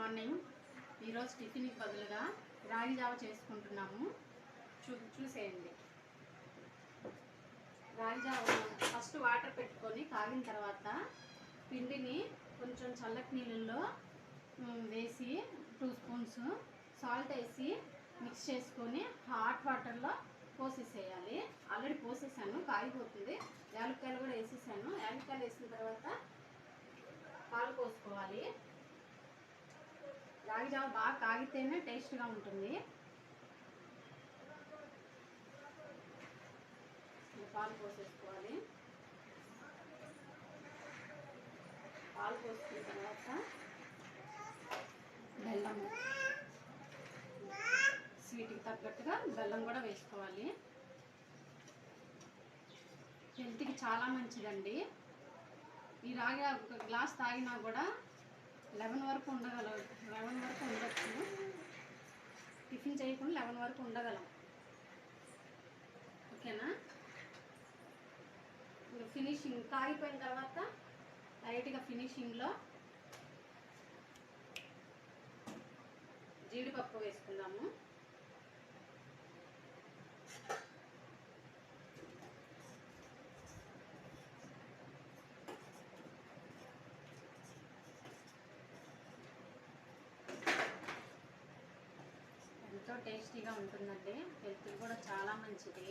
Morning. ఈరోజు టిఫిన్కి బదులుగా రాగి జావ చేసుకుంటున్నాము. చూసేయండి. రాగి జావ ఫస్ట్ వాటర్ పెట్టుకొని కాగిన తర్వాత పిండిని కొంచెం చల్లటి నీళ్ళల్లో వేసి 2 స్పూన్స్ సాల్ట్ వేసి మిక్స్ చేసుకొని హాట్ వాటర్లో పోసేసేయాలి. ఆల్రెడీ పోసేసాను, కాగిపోతుంది. యాలక్కాయలు కూడా వేసేసాను. యాలక్కాయలు వేసిన తర్వాత పాలు పోసుకోవాలి. రాగి జావ బాగా కాగితేనే టేస్ట్గా ఉంటుంది. పాలు పోసేసుకోవాలి. పాలు పోసుకున్న తర్వాత బెల్లం, స్వీట్కి తగ్గట్టుగా బెల్లం కూడా వేసుకోవాలి. హెల్త్కి చాలా మంచిదండి. ఈ రాగి ఒక గ్లాస్ తాగినా కూడా 11 వరకు ఉండొచ్చు. టిఫిన్ చేయకుండా 11 వరకు ఉండగలం. ఓకేనా? ఫినిషింగ్ కాగిపోయిన తర్వాత లైట్గా ఫినిషింగ్లో జీడిపప్పు వేసుకుందాము. ఎంతో టేస్టీగా ఉంటుందండి. హెల్త్కి కూడా చాలా మంచిది.